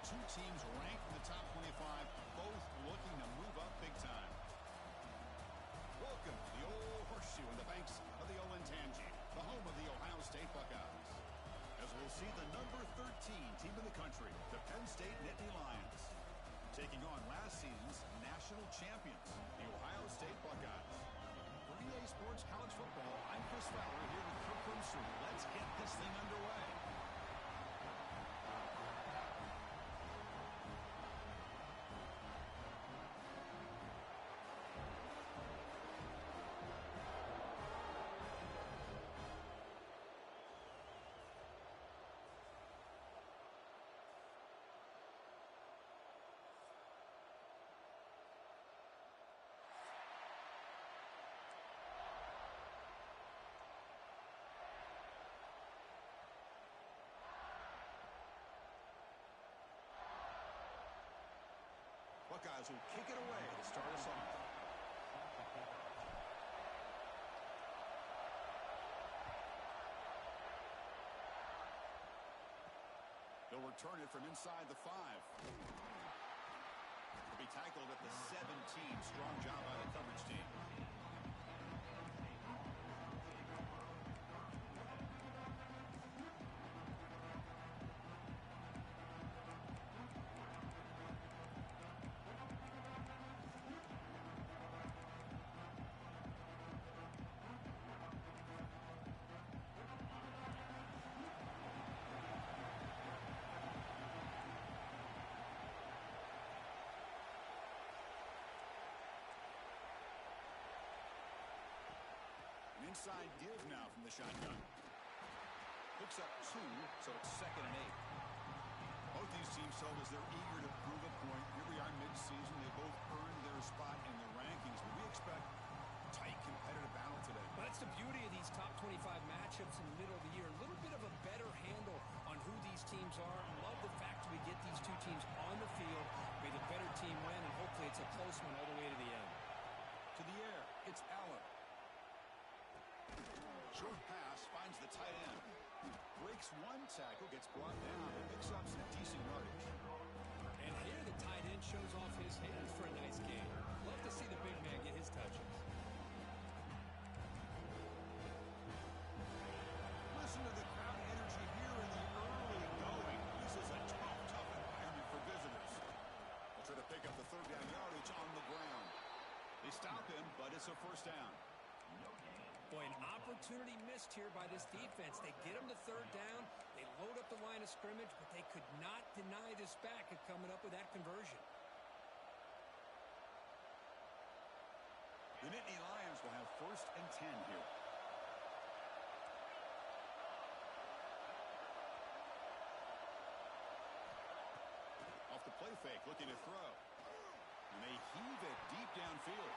two teams ranked in the top 25, both looking to move up big time. Welcome to the old horseshoe in the banks of the Olentangy, the home of the Ohio State Buckeyes. As we'll see the number 13 team in the country, the Penn State Nittany Lions, taking on last season's national champions, the Ohio State Buckeyes. For EA Sports College Football, I'm Chris Fowler here with Kirk Crimson. Let's get this thing underway. Buckeyes will kick it away to start us off. They'll return it from inside the 5. He'll be tackled at the 17. Strong job by the coverage team. Inside give now from the shotgun. Picks up 2, so it's 2nd and 8. Both these teams told us they're eager to prove a point. Here we are mid-season. They both earned their spot in the rankings, but we expect a tight, competitive battle today. Well, that's the beauty of these top 25 matchups in the middle of the year. A little bit of a better handle on who these teams are. I love the fact we get these two teams on the field. May the better team win, and hopefully it's a close one all the way to the end. To the air, it's Allen. Short pass finds the tight end. Breaks one tackle, gets brought down, and picks up some decent yardage. And here the tight end shows off his hands for a nice game. Love to see the big man get his touches. Listen to the crowd energy here in the early going. This is a tough environment for visitors. They'll try to pick up the 3rd down yardage on the ground. They stop him, but it's a 1st down. Boy, an opportunity missed here by this defense. They get him to 3rd down. They load up the line of scrimmage, but they could not deny this back at coming up with that conversion. The Nittany Lions will have 1st and 10 here. Off the play fake, looking to throw. And they heave it deep downfield.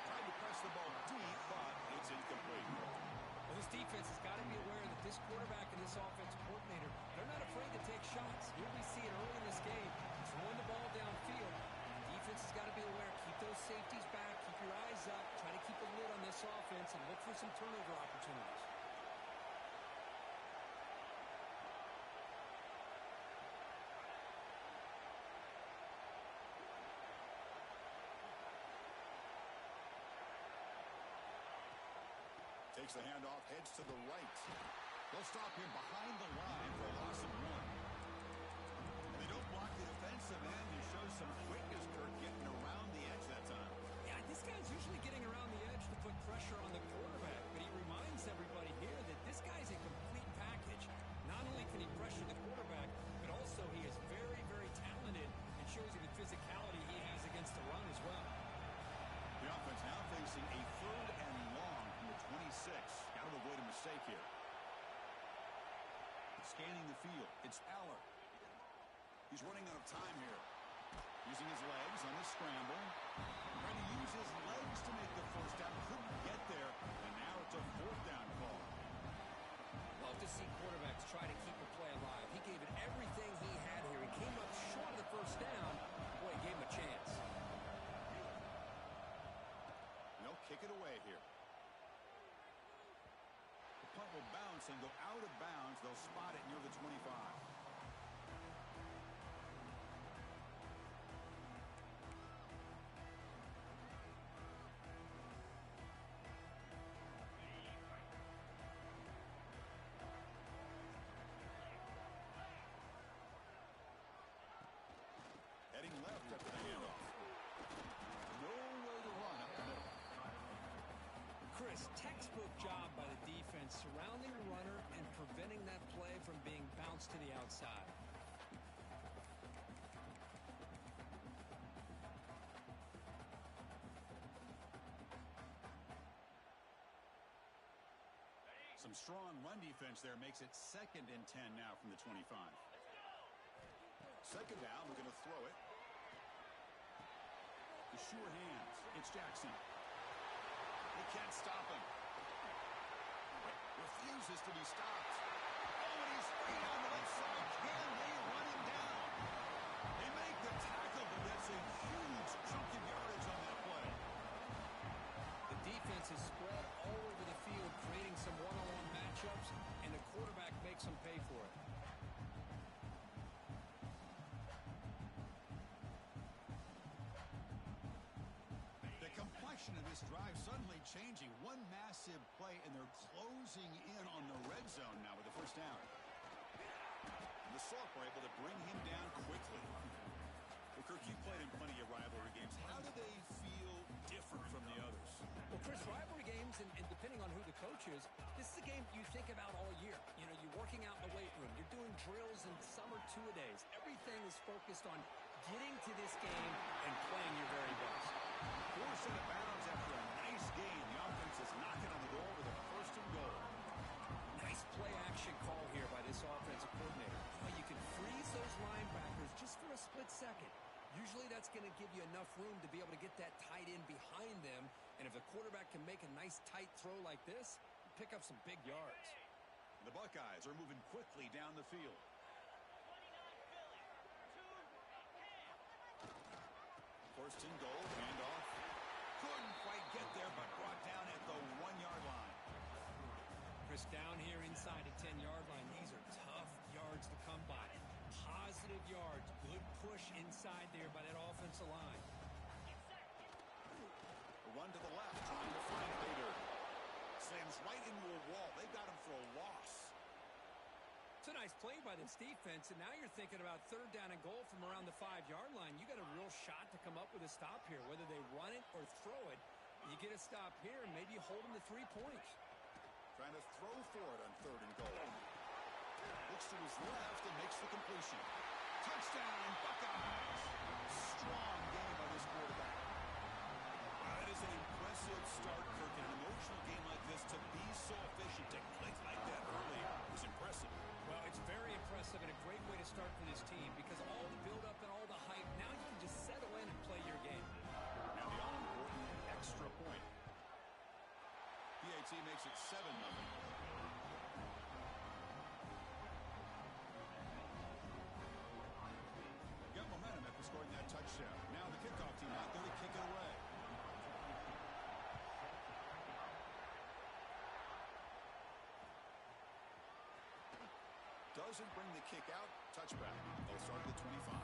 Tried to press the ball deep, but it's incomplete. Well, this defense has got to be aware that this quarterback and this offensive coordinator, they're not afraid to take shots. Here we see it early in this game, throwing the ball downfield. The defense has got to be aware. Keep those safeties back. Keep your eyes up. Try to keep a lid on this offense and look for some turnover opportunities. Takes the handoff, heads to the right. They'll stop him behind the line for a loss of 1. And they don't block the defensive end. He shows some quickness, Kirk, getting around the edge that time. Yeah, this guy's usually getting around the edge to put pressure on the quarterback, but he reminds everybody here that this guy's a complete package. Not only can he pressure the quarterback, but also he is very, very talented and shows you the physicality he has against the run as well. The offense now facing a 3rd and long from the 26. Got to avoid a mistake here. Scanning the field, it's Aller. He's running out of time here. Using his legs on the scramble. Trying to use his legs to make the 1st down. Couldn't get there, and now it's a 4th down call. Love to see quarterbacks try to keep a play alive. He gave it everything he had here. He came up short of the 1st down. Boy, he gave him a chance. They'll kick it away here. The punt will bounce and go out of bounds. They'll spot it near the 25. Chris, textbook job by the defense, surrounding the runner and preventing that play from being bounced to the outside. Some strong run defense there makes it 2nd and 10 now from the 25. Second down, we're going to throw it. The sure hands. It's Jackson. They can't stop him. Refuses to be stopped. Oh, and he's free on the left side. Can they run him down? They make the tackle, but that's a huge chunk of yardage on that play. The defense is spread all over the field, creating some one-on-one matchups, and the quarterback makes them pay for it. The complexion of this drive suddenly changing. One massive play, and they're closing in on the red zone now with the first down. And the Salk were able to bring him down quickly. Well, Kirk, you played in plenty of rivalry games. How do they feel different from the others? Well, Chris, rivalry games, and depending on who the coach is, this is a game you think about all year. You know, you're working out in the weight room. You're doing drills and summer two-a-days. Everything is focused on getting to this game and playing your very best. Forced out of bounds after a nice game. The offense is knocking on the door with a 1st and goal. Nice play-action call here by this offensive coordinator. You know, you can freeze those linebackers just for a split second. Usually that's going to give you enough room to be able to get that tight end behind them. And if the quarterback can make a nice tight throw like this, pick up some big yards. The Buckeyes are moving quickly down the field. First and goal, handoff. Couldn't quite get there, but brought down at the 1-yard line. Chris, down here inside the 10-yard line, these are tough yards to come by. Positive yards, good push inside there by that offensive line. The run to the left, trying to find Bader. Slams right into a wall. They got him for a loss. It's a nice play by this defense, and now you're thinking about 3rd down and goal from around the 5-yard line. You got a real shot to come up with a stop here, whether they run it or throw it. You get a stop here, and maybe you hold them to 3 points. Trying to throw for it on 3rd and goal. Looks to his left and makes the completion. Touchdown, Buckeyes! Strong game by this quarterback. Wow, that is an impressive start, Kirk. In an emotional game like this, to be so efficient, to click like that early is impressive. Well, it's very impressive and a great way to start for this team because all the build-up and all the hype, now you can just settle in and play your game. Now the all-important extra point. PAT makes it 7-0. Got momentum after scoring that touchdown. Now the kickoff team out there to kick it away. Doesn't bring the kick out. Touchback. They'll start at the 25.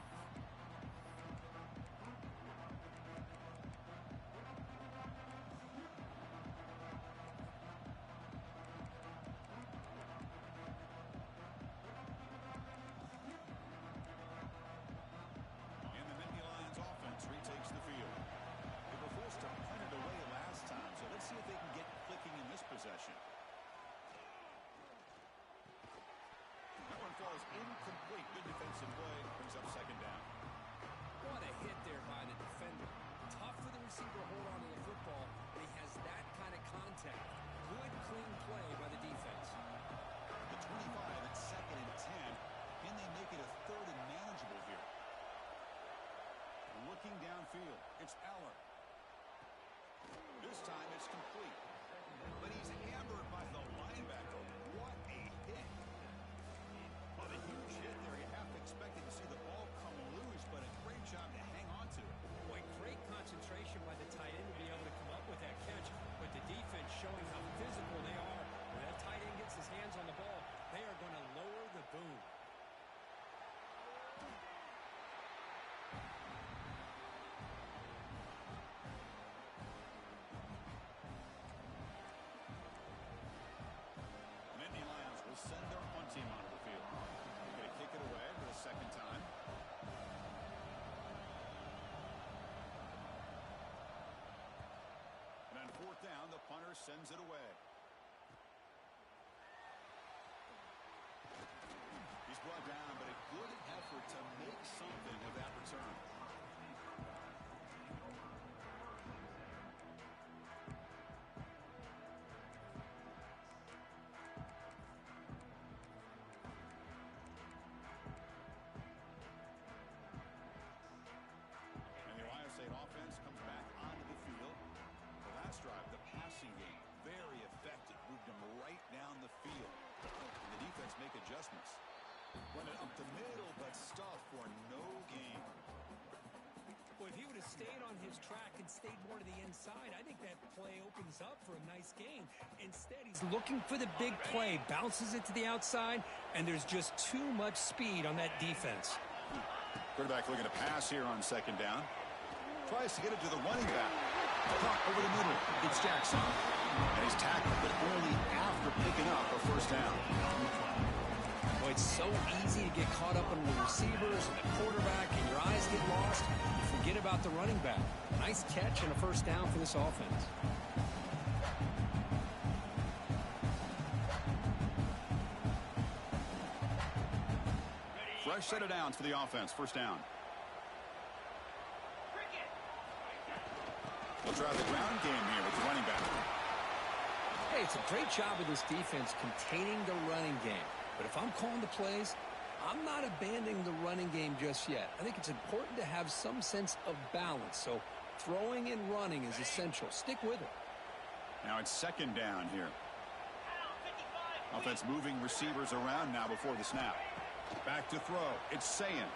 And the Nittany Lions offense retakes the field. They were forced to punt it away last time, so let's see if they can get clicking in this possession. That one falls incomplete. Good defensive play. Brings up 2nd down. What a hit there by the defender. Tough for the receiver to hold on to the football, but he has that kind of contact. Good, clean play by the defense. The 25 at 2nd and 10. Can they make it a 3rd and manageable here? Looking downfield. It's Eller. This time it's complete. But he's hammered by the linebacker. What a hit. Well, the huge hit there. You have to expect to see the ball come loose, but a great job to hang on to it. Boy, great concentration by the tight end to be able to come up with that catch, but the defense showing how physical they are. When that tight end gets his hands on the ball, they are going to lower the boom. sends it away. He's brought down, but a good effort to make something of that return. And the Ohio State offense comes back onto the field. The last drive, the passing game, very effective. Moved them right down the field. And the defense make adjustments. Run it up the middle, but stuff for no gain. Well, if he would have stayed on his track and stayed more to the inside, I think that play opens up for a nice gain. Instead, he's looking for the big play, bounces it to the outside, and there's just too much speed on that defense. Quarterback looking to pass here on second down. Tries to get it to the running back. Caught over the middle. It's Jackson. And he's tackled, but only after picking up a first down. Boy, it's so easy to get caught up on the receivers and the quarterback, and your eyes get lost. You forget about the running back. Nice catch and a first down for this offense. Fresh set of downs for the offense. First down. We'll try the ground game here with the running back. Hey, it's a great job of this defense containing the running game. But if I'm calling the plays, I'm not abandoning the running game just yet. I think it's important to have some sense of balance. So throwing and running is essential. Stick with it. Now it's second down here. Offense moving receivers around now before the snap. Back to throw. It's Sayin.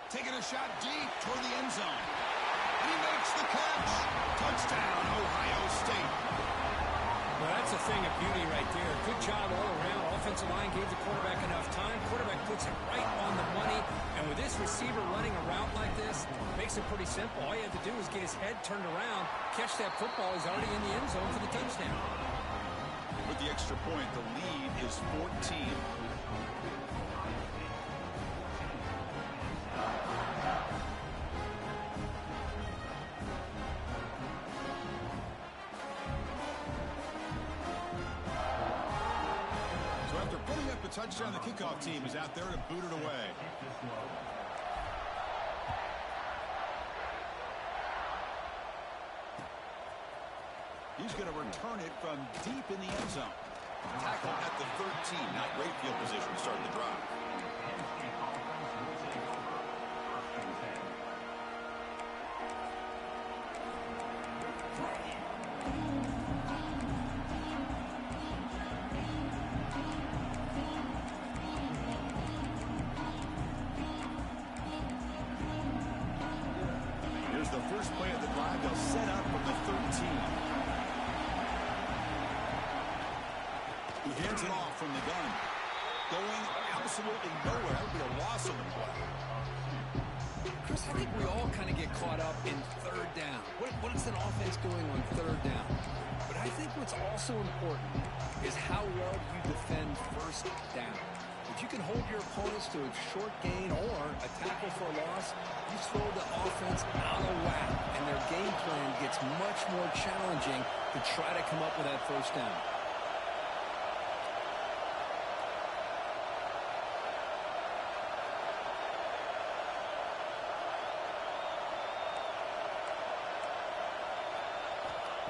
Taking a shot deep toward the end zone. And he makes the catch. Touchdown, Ohio State. Well, that's a thing of beauty right there. Good job all around. Offensive line gave the quarterback enough time. Quarterback puts it right on the money. And with this receiver running a route like this, it makes it pretty simple. All you have to do is get his head turned around, catch that football. He's already in the end zone for the touchdown. With the extra point, the lead is 14. Touchdown, the kickoff team is out there to boot it away. He's going to return it from deep in the end zone. Tackle at the 13. Not great field position to start the drive. The first play of the drive, they'll set up from the 13. He hands it off from the gun. Going absolutely nowhere. It'll be a loss of the play. Chris, I think we all kind of get caught up in third down. What is an offense doing on third down? But I think what's also important is how well you defend first down. If you can hold your opponents to a short gain or a tackle for a loss, you throw the offense out of whack, and their game plan gets much more challenging to try to come up with that first down.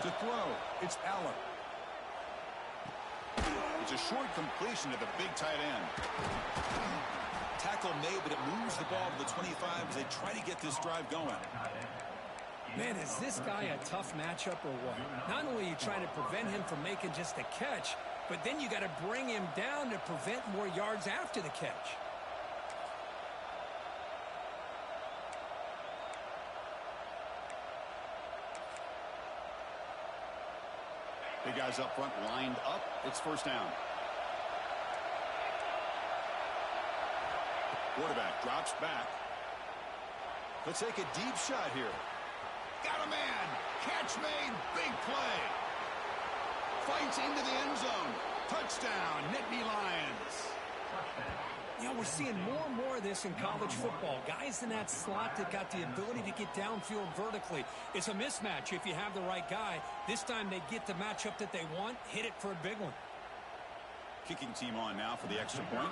To throw, it's Allen. It's a short completion to the big tight end. Tackle made, but it moves the ball to the 25 as they try to get this drive going. Man, is this guy a tough matchup or what? Not only are you trying to prevent him from making just a catch, but then you got to bring him down to prevent more yards after the catch. Big guys up front lined up. It's first down. Quarterback drops back. Let's take a deep shot here. Got a man. Catch made. Big play. Fights into the end zone. Touchdown, Nittany Lions. You know, we're seeing more and more of this in college football. Guys in that slot that got the ability to get downfield vertically. It's a mismatch if you have the right guy. This time they get the matchup that they want, hit it for a big one. Kicking team on now for the extra point.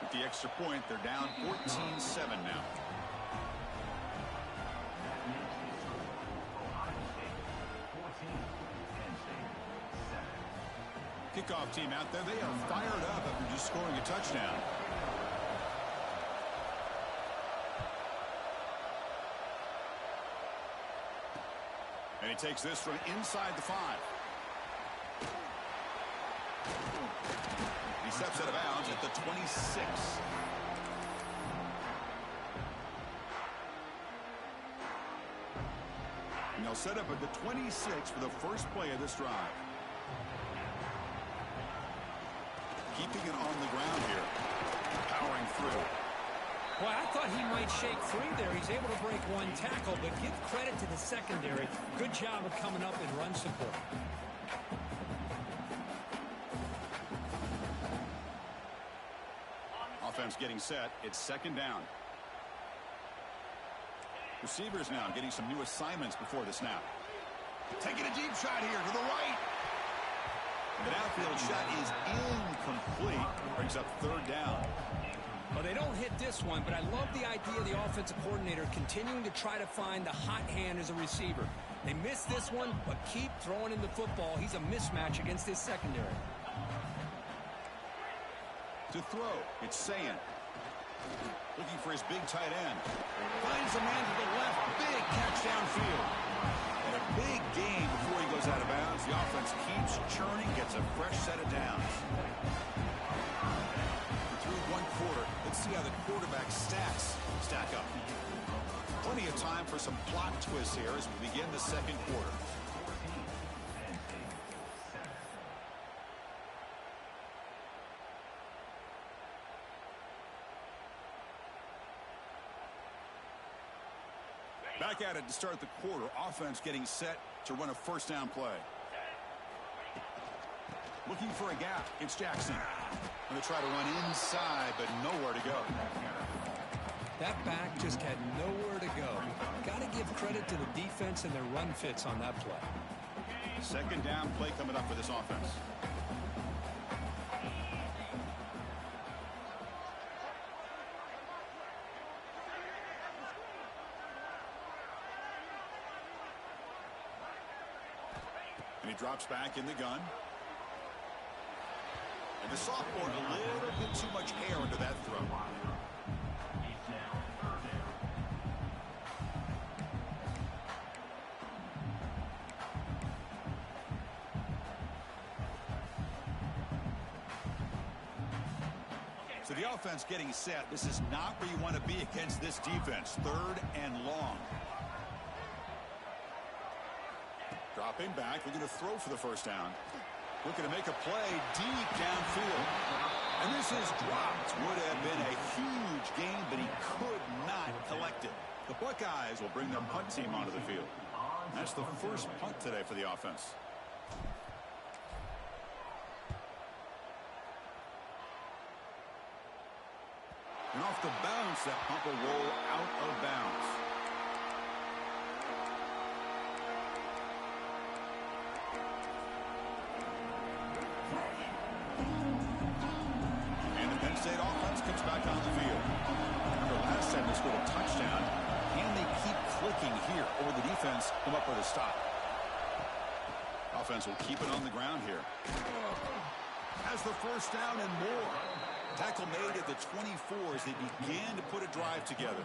With the extra point, they're down 14-7 now. Kickoff team out there. They are fired up after just scoring a touchdown. And he takes this from inside the 5. He steps out of bounds at the 26. And they'll set up at the 26 for the first play of this drive. Keeping it on the ground here. Powering through. Well, I thought he might shake free there. He's able to break one tackle, but give credit to the secondary. Good job of coming up and run support. Offense getting set. It's second down. Receivers now getting some new assignments before the snap. Taking a deep shot here to the right. The outfield shot is incomplete. Brings up third down. Well, they don't hit this one, but I love the idea of the offensive coordinator continuing to try to find the hot hand as a receiver. They missed this one, but keep throwing him the football. He's a mismatch against his secondary. To throw, it's Sayan. Looking for his big tight end. Finds a man to the left. Big catch downfield. And a big gain before he goes out of bounds. The offense keeps churning, gets a fresh set of downs. Through one quarter, let's see how the quarterback stats stack up. Plenty of time for some plot twists here as we begin the second quarter. Back at it to start the quarter. Offense getting set to run a first down play. Looking for a gap. It's Jackson. Going to try to run inside, but nowhere to go. That back just had nowhere to go. Got to give credit to the defense and their run fits on that play. Second down play coming up for this offense. And he drops back in the gun. And the sophomore, a little bit too much air into that throw. So the offense getting set. This is not where you want to be against this defense. Third and long. Dropping back, looking to throw for the first down. Looking to make a play deep downfield. And this is dropped. Would have been a huge gain, but he could not collect it. The Buckeyes will bring their punt team onto the field. That's the first punt today for the offense. And off the bounce, that punt will roll out of bounds. State offense comes back on the field. Remember last time they scored a touchdown. Can they keep clicking here, or the defense come up with a stop? Offense will keep it on the ground here. Has the first down and more. Tackle made at the 24 as they began to put a drive together.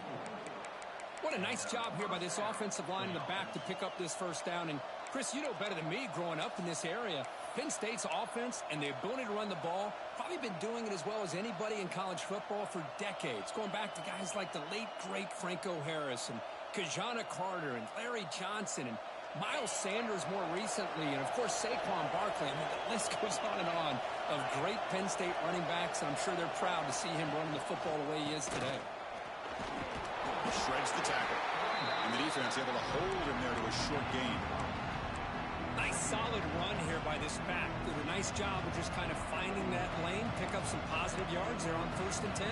What a nice job here by this offensive line in the back to pick up this first down. And Chris, you know better than me growing up in this area, Penn State's offense and the ability to run the ball, probably been doing it as well as anybody in college football for decades, going back to guys like the late, great Franco Harris and Kajana Carter and Larry Johnson and Miles Sanders more recently, and, of course, Saquon Barkley. I mean, the list goes on of great Penn State running backs, and I'm sure they're proud to see him running the football the way he is today. Shreds the tackle. And the defense able to hold him there to a short gain. Nice solid run here by this back. Did a nice job of just kind of finding that lane, pick up some positive yards there on 1st and 10.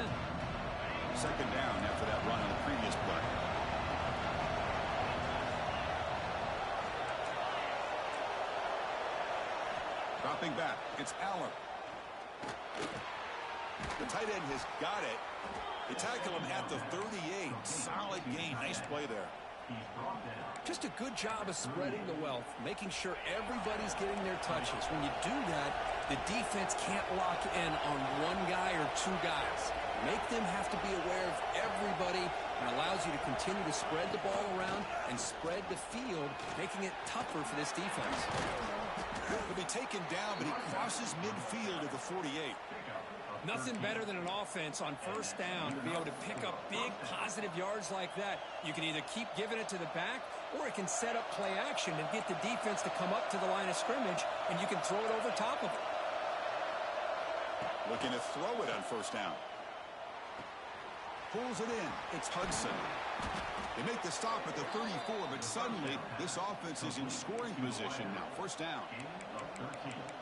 Second down after that run on the previous play. Dropping back, it's Aller. The tight end has got it. They tackle him at the 38. Solid gain. Nice play there. Just a good job of spreading the wealth, making sure everybody's getting their touches. When you do that, the defense can't lock in on one guy or two guys. Make them have to be aware of everybody, and allows you to continue to spread the ball around and spread the field, making it tougher for this defense. He'll be taken down, but he crosses midfield at the 48. Nothing better than an offense on 1st down to be able to pick up big positive yards like that. You can either keep giving it to the back, or it can set up play action and get the defense to come up to the line of scrimmage, and you can throw it over top of it. Looking to throw it on 1st down. Pulls it in. It's Hudson. They make the stop at the 34, but suddenly this offense is in scoring position now. 1st down.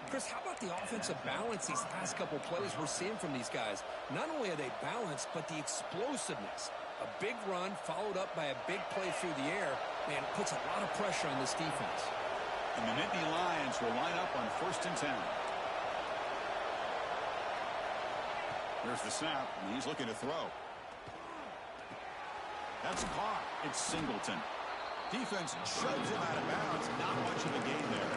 Chris, how about the offensive balance these last couple plays we're seeing from these guys? Not only are they balanced, but the explosiveness. A big run followed up by a big play through the air, man, it puts a lot of pressure on this defense. And the Nittany Lions will line up on 1st and 10. There's the snap, and he's looking to throw. That's caught. It's Singleton. Defense shoves him out of bounds. Not much of a gain there.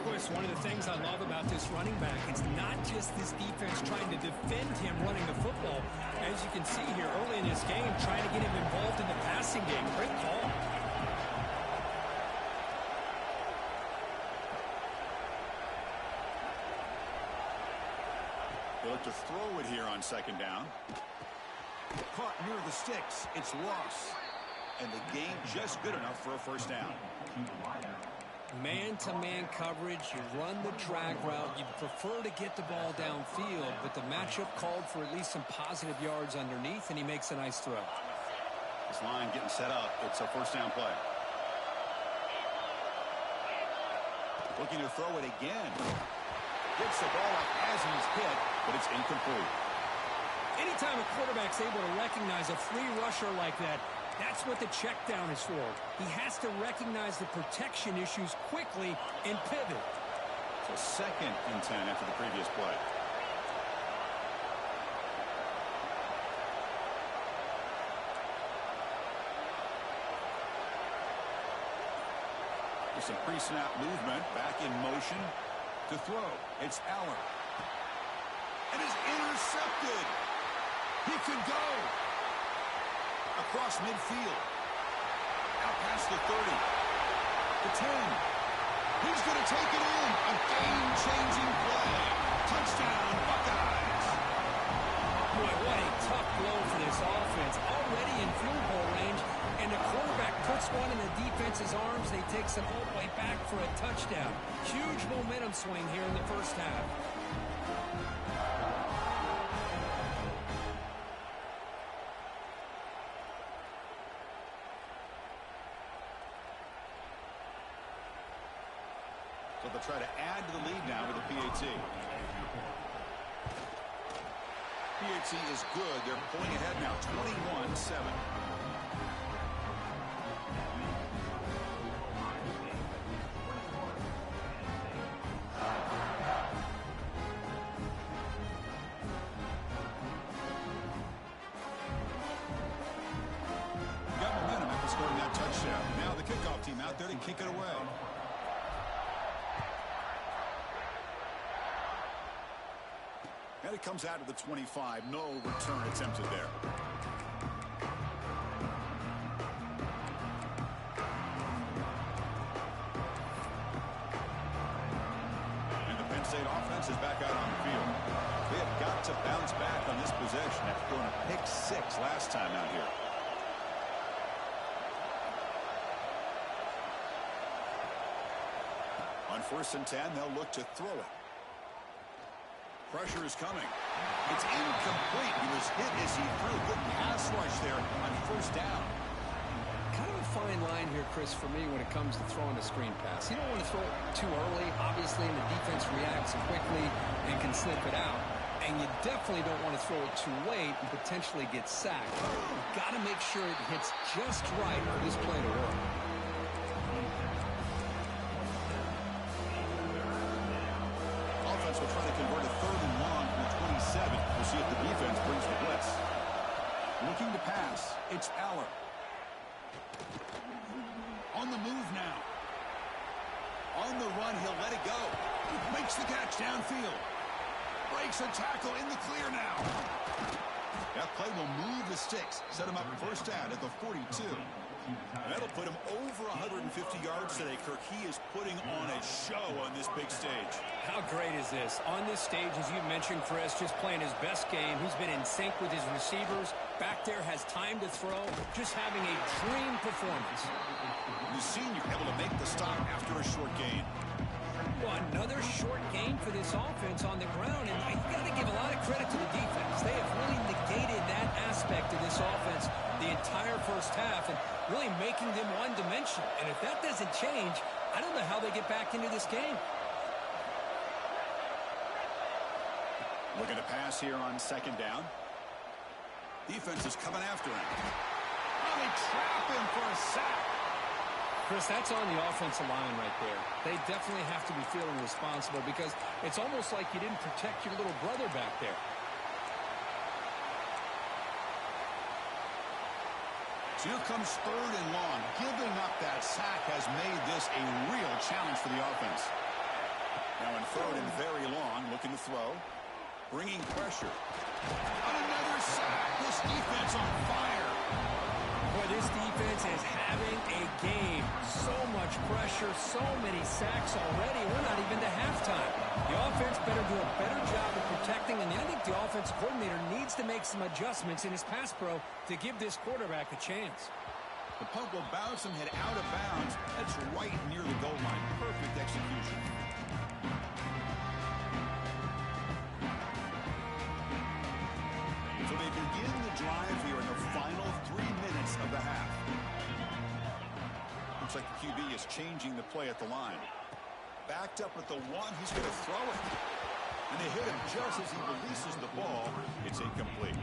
Chris, one of the things I love about this running back, it's not just this defense trying to defend him running the football. As you can see here early in this game, trying to get him involved in the passing game. Great call. They look to throw it here on 2nd down. Caught near the sticks. It's Ross. And the gain just good enough for a 1st down. Man-to-man coverage, you run the drag route. You'd prefer to get the ball downfield, but the matchup called for at least some positive yards underneath, and he makes a nice throw. This line getting set up. It's a 1st down play. Looking to throw it again. Gets the ball up as he's hit, but it's incomplete. Anytime a quarterback's able to recognize a free rusher like that, that's what the check down is for. He has to recognize the protection issues quickly and pivot. So 2nd and 10 after the previous play. With some pre-snap movement, back in motion to throw. It's Aller. And is intercepted. He can go. Across midfield. Out past the 30. The 10. He's going to take it in. A game-changing play. Touchdown, Buckeyes. Boy, what a tough blow for this offense. Already in field goal range, and the quarterback puts one in the defense's arms. They takes it all the way back for a touchdown. Huge momentum swing here in the 1st half. So they'll try to add to the lead now with the PAT. PAT is good. They're pulling ahead now, 21-7. Got momentum after scoring that touchdown. Now the kickoff team out there to kick it away. And it comes out to the 25. No return attempted there. And the Penn State offense is back out on the field. They have got to bounce back on this possession after throwing a pick 6 last time out here. On 1st and 10, they'll look to throw it. Pressure is coming. It's incomplete. He was hit as he threw. Good pass rush there on 1st down. kind of a fine line here, Chris, for me when it comes to throwing a screen pass. You don't want to throw it too early, obviously, and the defense reacts quickly and can slip it out. And you definitely don't want to throw it too late and potentially get sacked. You've got to make sure it hits just right for this play to work. Offense will try to convert a 3rd and long from the 27. We'll see if the defense brings the blitz. Looking to pass, it's Aller. On the move now. On the run, he'll let it go. Makes the catch downfield. Breaks a tackle in the clear now. That play will move the sticks. Set him up first down at the 42. And that'll put him over 150 yards today, Kirk. He is putting on a show on this big stage. How great is this? On this stage, as you mentioned, Chris, just playing his best game. He's been in sync with his receivers. Back there, has time to throw. Just having a dream performance. The senior able to make the stop after a short gain. Well, another short gain for this offense on the ground, and you got to give a lot of credit to the defense. They have really negated that aspect of this offense the entire first half and really making them one-dimensional. And if that doesn't change, I don't know how they get back into this game. Looking to pass here on 2nd down. Defense is coming after him. Oh, they trap him for a sack. Chris, that's on the offensive line right there. They definitely have to be feeling responsible because it's almost like you didn't protect your little brother back there. So here comes 3rd and long. Giving up that sack has made this a real challenge for the offense. Now in 3rd and very long, looking to throw. Bringing pressure. Another sack. This defense on fire. Boy, this defense is having a game. So much pressure, so many sacks already. We're not even to halftime. The offense better do a better job of protecting, and I think the offensive coordinator needs to make some adjustments in his pass pro to give this quarterback a chance. The punt will bounce him head out of bounds. That's right near the goal line. Perfect execution. So they begin the drive here in the final 3 minutes of the half. Looks like the QB is changing the play at the line. Backed up at the 1, he's going to throw it. And they hit him just as he releases the ball. It's incomplete.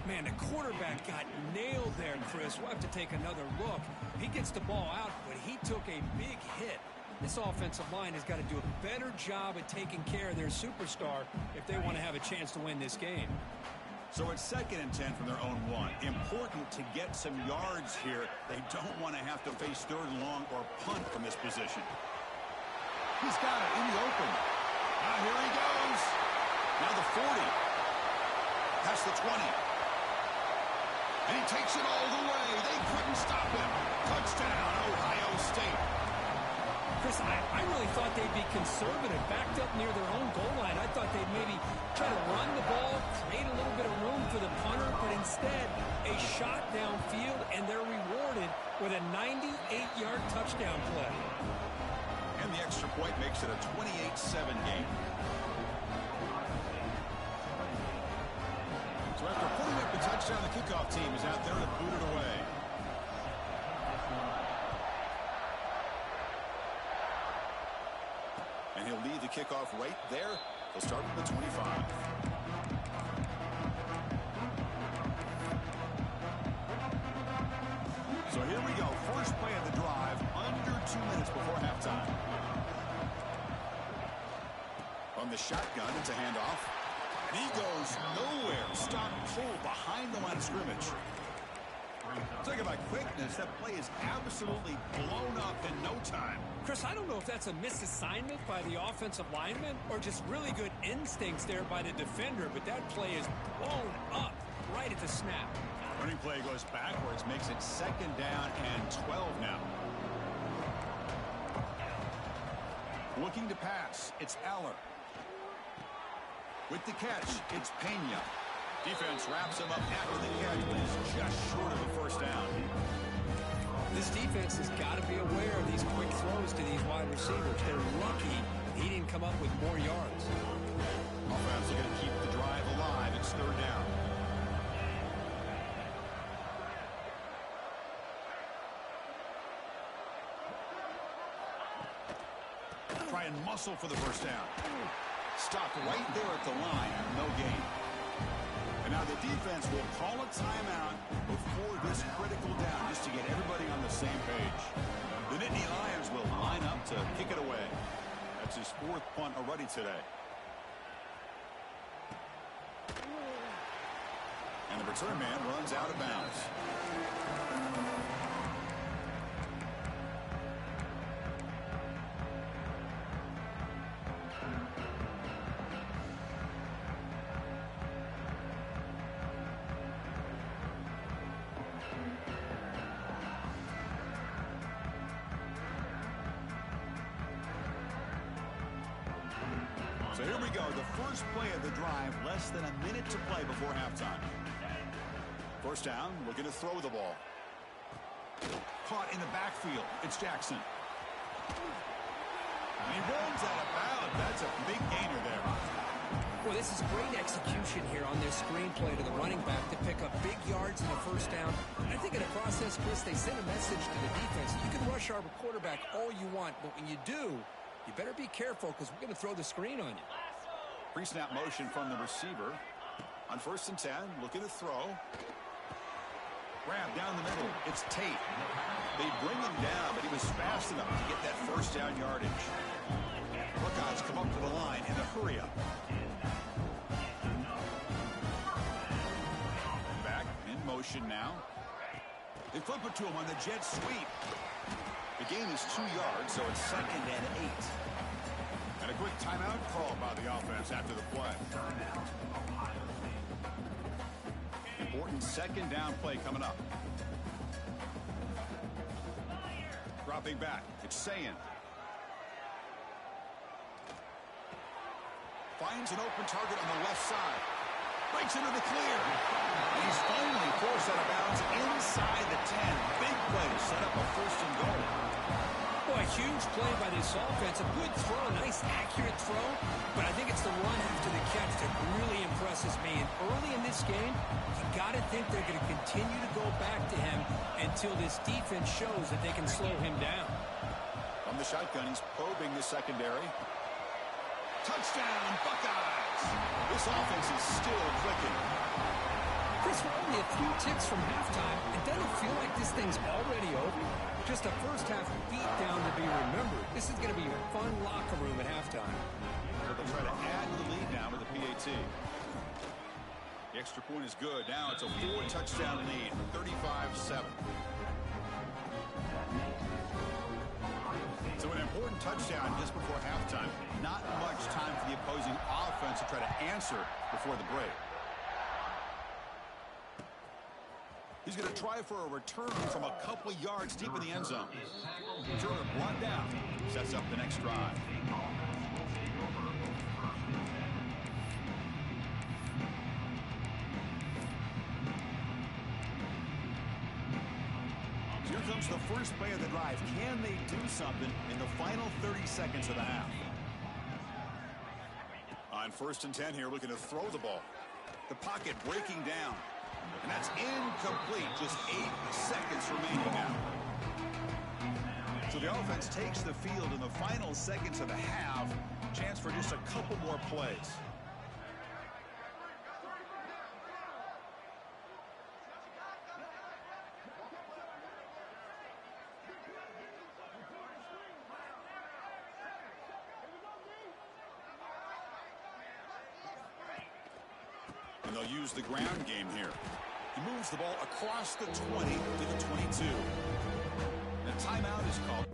Man, the quarterback got nailed there, Chris. We'll have to take another look. He gets the ball out, but he took a big hit. This offensive line has got to do a better job at taking care of their superstar if they want to have a chance to win this game. So it's 2nd and 10 from their own 1. Important to get some yards here. They don't want to have to face 3rd and long or punt from this position. He's got it in the open. Now here he goes. Now the 40. Past the 20. And he takes it all the way. They couldn't stop him. Touchdown, Ohio State. Chris, I really thought they'd be conservative, backed up near their own goal line. I thought they'd maybe try to run the ball, create a little bit of room for the punter, but instead a shot downfield, and they're rewarded with a 98-yard touchdown play. And the extra point makes it a 28-7 game. So after putting up the touchdown, the kickoff team is out there to boot it away. And he'll lead the kickoff right there. He'll start from the 25. So here we go. First play of the drive, under 2 minutes before halftime. From the shotgun, it's a handoff. And he goes nowhere. Stop pull behind the line of scrimmage. Talk about quickness. That play is absolutely blown up in no time. Chris, I don't know if that's a misassignment by the offensive lineman or just really good instincts there by the defender, but that play is blown up right at the snap. Running play goes backwards, makes it 2nd down and 12 now. Looking to pass, it's Aller. With the catch, it's Pena. Defense wraps him up after the catch, but he's just short of the first down. This defense has got to be aware of these quick throws to these wide receivers. They're lucky he didn't come up with more yards. Offense are going to keep the drive alive. It's 3rd down. try and muscle for the first down. Stopped right there at the line. No gain. And now the defense will call a timeout before this critical down just to get everybody on the same page. The Nittany Lions will line up to kick it away. That's his 4th punt already today. And the return man runs out of bounds. So here we go, the first play of the drive, less than a minute to play before halftime. First down, looking to throw the ball. Caught in the backfield. It's Jackson. And he runs out of bounds. That's a big gainer there. Well, this is great execution here on this screenplay to the running back to pick up big yards in the first down. I think in the process, Chris, they sent a message to the defense. You can rush our quarterback all you want, but when you do, you better be careful because we're going to throw the screen on you. Pre-snap motion from the receiver. On 1st and 10, looking to throw. Grab down the middle. It's Tate. They bring him down, but he was fast enough to get that first down yardage. Buckeyes come up to the line in a hurry-up. Back in motion now. They flip it to him on the jet sweep. The gain is 2 yards, so it's 2nd and 8. And a quick timeout called by the offense after the play. Important 2nd down play coming up. Dropping back, it's Sayin. Finds an open target on the left side. Breaks into the clear. And he's finally forced out of bounds inside the 10. Big play to set up a 1st and goal. Boy, a huge play by this offense. A good throw, a nice accurate throw. But I think it's the run after the catch that really impresses me. And early in this game, you got to think they're going to continue to go back to him until this defense shows that they can slow him down. From the shotgun, he's probing the secondary. Touchdown, Buckeyes! This offense is still clicking. Chris, we're only a few ticks from halftime. It doesn't feel like this thing's already over. Just a first half beatdown to be remembered. This is going to be a fun locker room at halftime. So they'll try to add to the lead now with the PAT. The extra point is good. Now it's a 4-touchdown lead, 35-7. So an important touchdown just before halftime. Not much time for the opposing offense to try to answer before the break. He's going to try for a return from a couple of yards deep in the end zone. Turner brought down. Sets up the next drive. Here comes the first play of the drive. Can they do something in the final 30 seconds of the half? On 1st and 10 here, looking to throw the ball. The pocket breaking down. And that's incomplete. Just 8 seconds remaining now. So the offense takes the field in the final seconds of the half. Chance for just a couple more plays. And they'll use the ground game here. He moves the ball across the 20 to the 22. And a timeout is called.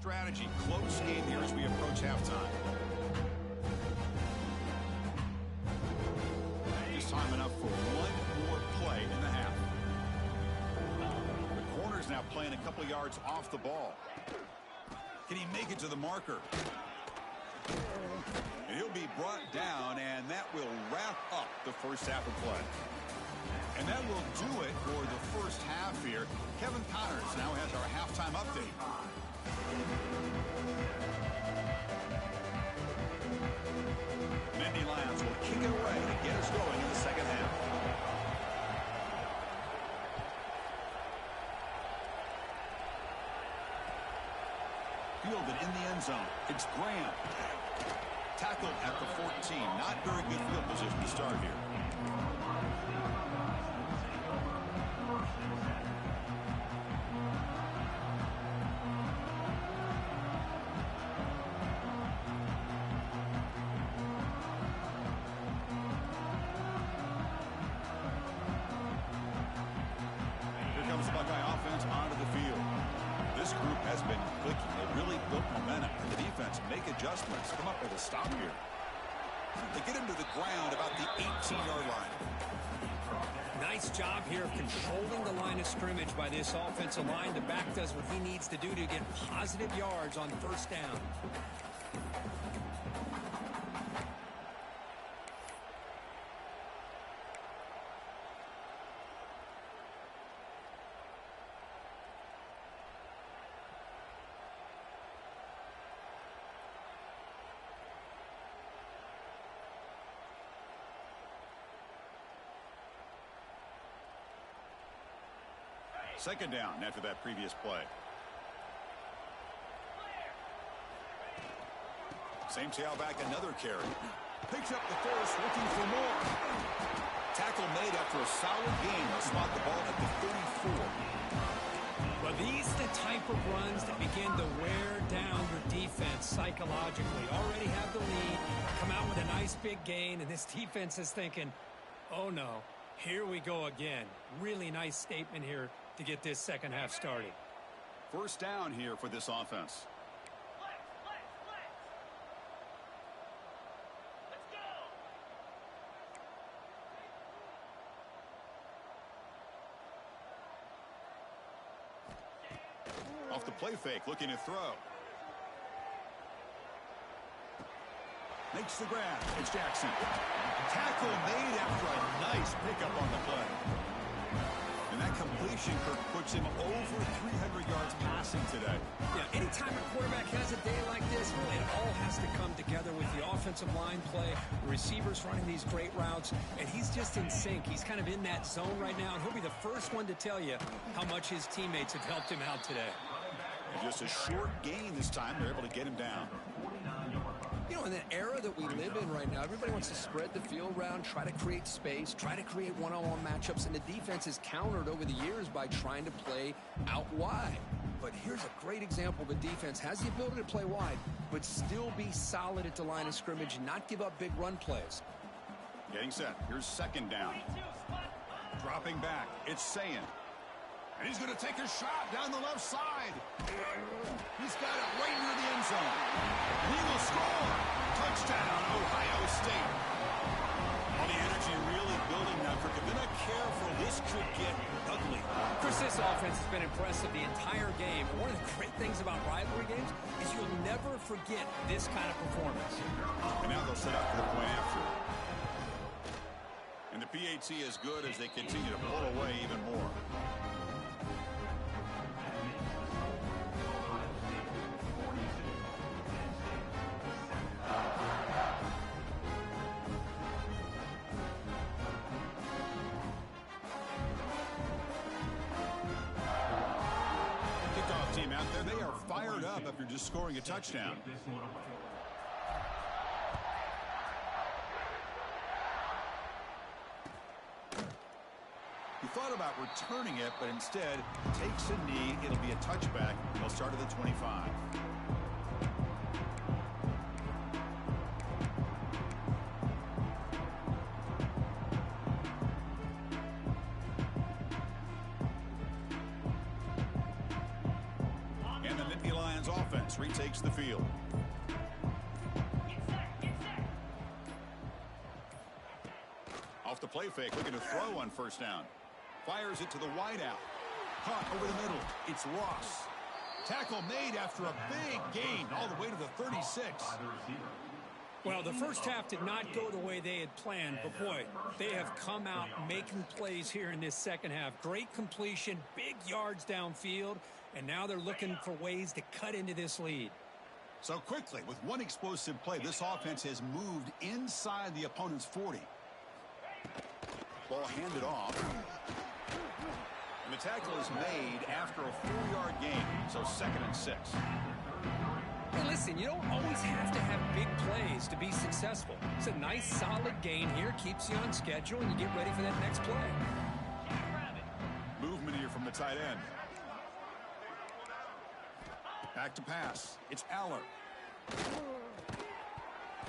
strategy. Close game here as we approach halftime. Just time enough for one more play in the half. The corner's now playing a couple yards off the ball. Can he make it to the marker? And he'll be brought down, and that will wrap up the first half of play. And that will do it for the first half here. Kevin Connors now has our halftime update. Nittany Lions will kick it away to get us going in the second half. Fielded in the end zone. It's Graham. Tackled at the 14. Not very good field position to start here. Here comes the Buckeye offense onto the field. This group has been clicking. They really built momentum. The defense make adjustments. Come up with a stop here. They get him to the ground about the 18-yard line. Nice job here of controlling the line of scrimmage by this offensive line. The back does what he needs to do to get positive yards on first down. Second down after that previous play. Same tailback, another carry. Picks up the first, looking for more. Tackle made after a solid gain. They'll spot the ball at the 34. Well, these are the type of runs that begin to wear down your defense psychologically. Already have the lead, come out with a nice big gain, and this defense is thinking, oh no, here we go again. Really nice statement here to get this second half started. First down here for this offense. Off the play fake, looking to throw. Makes the grab. It's Jackson. Tackle made after a nice pickup on the play. And that completion, Kirk, puts him over 300 yards passing today. Yeah, anytime a quarterback has a day like this, really it all has to come together with the offensive line play, the receivers running these great routes, and he's just in sync. He's kind of in that zone right now, and he'll be the first one to tell you how much his teammates have helped him out today. And just a short gain this time. They're able to get him down. You know, in the era that we live in right now, everybody wants to spread the field around, try to create space, try to create one-on-one matchups, and the defense is countered over the years by trying to play out wide. But here's a great example of a defense has the ability to play wide, but still be solid at the line of scrimmage, not give up big run plays. Getting set. Here's second down. Dropping back. It's Sayin. And he's going to take a shot down the left side. He's got it right near the end zone. And he will score. Touchdown, Ohio State. All the energy really building now. If they're not careful, this could get ugly. Chris, this offense has been impressive the entire game. And one of the great things about rivalry games is you'll never forget this kind of performance. And now they'll set up for the point after. And the PAT is good as they continue to pull away even more. Team out there, they are fired up after just scoring a touchdown. He thought about returning it, but instead takes a knee. It'll be a touchback. They'll start at the 25. Browns offense retakes the field. Off the play fake, looking to throw on first down. Fires it to the wideout. Caught over the middle. It's Ross. Tackle made after a big gain all the way to the 36. Well, the first half did not go the way they had planned, but boy, they have come out making plays here in this second half. Great completion, big yards downfield, and now they're looking for ways to cut into this lead. So quickly, with one explosive play, this offense has moved inside the opponent's 40. Ball handed off. And the tackle is made after a 4-yard gain, so 2nd and 6. Hey, listen, you don't always have to have big plays to be successful. It's a nice, solid gain here, keeps you on schedule, and you get ready for that next play. Movement here from the tight end. Back to pass. It's Aller.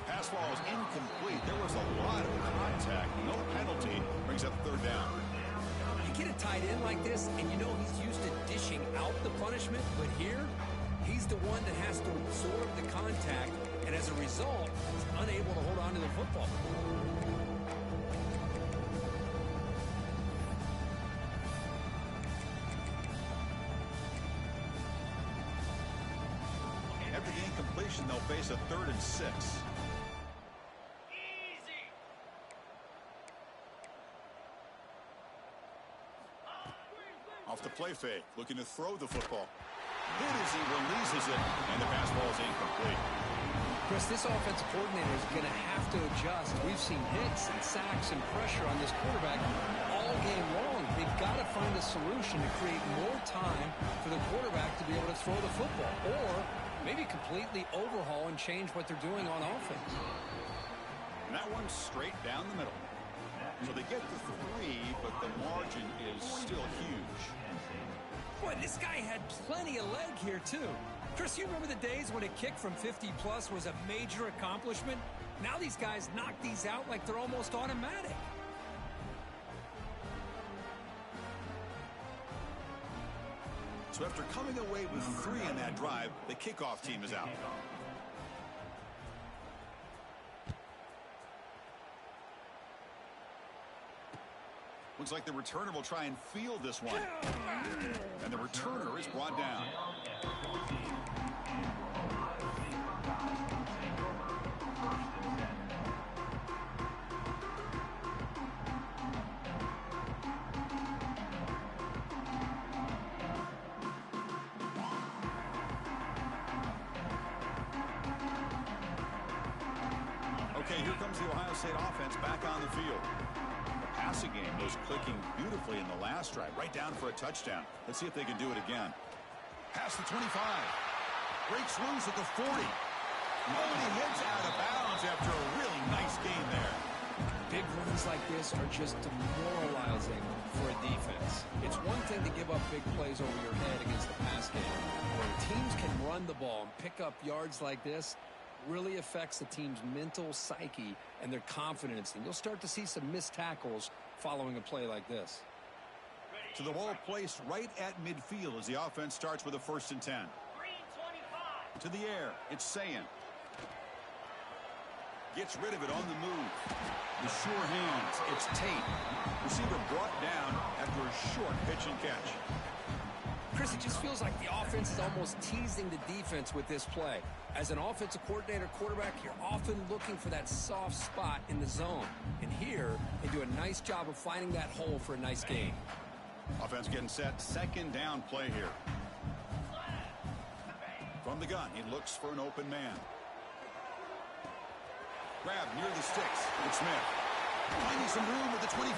Pass ball is incomplete. There was a lot of contact. No penalty. Brings up 3rd down. You get a tight end like this, and you know he's used to dishing out the punishment, but here, he's the one that has to absorb the contact, and as a result, he's unable to hold on to the football. After the incompletion, they'll face a 3rd and 6. Off the play fake, looking to throw the football. Hit as he releases it, and the pass ball is incomplete. Chris, this offensive coordinator is going to have to adjust. We've seen hits and sacks and pressure on this quarterback all game long. They've got to find a solution to create more time for the quarterback to be able to throw the football, or maybe completely overhaul and change what they're doing on offense. And that one's straight down the middle. So they get the 3, but the margin is still huge. Boy, this guy had plenty of leg here, too. Chris, you remember the days when a kick from 50-plus was a major accomplishment? Now these guys knock these out like they're almost automatic. So after coming away with 3 in that drive, the kickoff team is out. Looks like the returner will try and field this one. And the returner is brought down. Okay, here comes the Ohio State offense back on the field. Passing game was clicking beautifully in the last drive, right down for a touchdown. Let's see if they can do it again. Past the 25. Breaks loose at the 40. Nobody hits out of bounds after a really nice game there. Big runs like this are just demoralizing for a defense. It's one thing to give up big plays over your head against the pass game. When teams can run the ball and pick up yards like this, really affects the team's mental psyche and their confidence. And you'll start to see some missed tackles following a play like this. So the ball placed right at midfield as the offense starts with a 1st and 10. To the air, it's Sayin. Gets rid of it on the move. The sure hands, it's Tate. Receiver brought down after a short pitch and catch. Chris, it just feels like the offense is almost teasing the defense with this play. As an offensive coordinator quarterback, you're often looking for that soft spot in the zone. And here, they do a nice job of finding that hole for a nice gain. Offense getting set. 2nd down play here. From the gun, he looks for an open man. Grab near the sticks. It's Smith. Finding some room at the 25.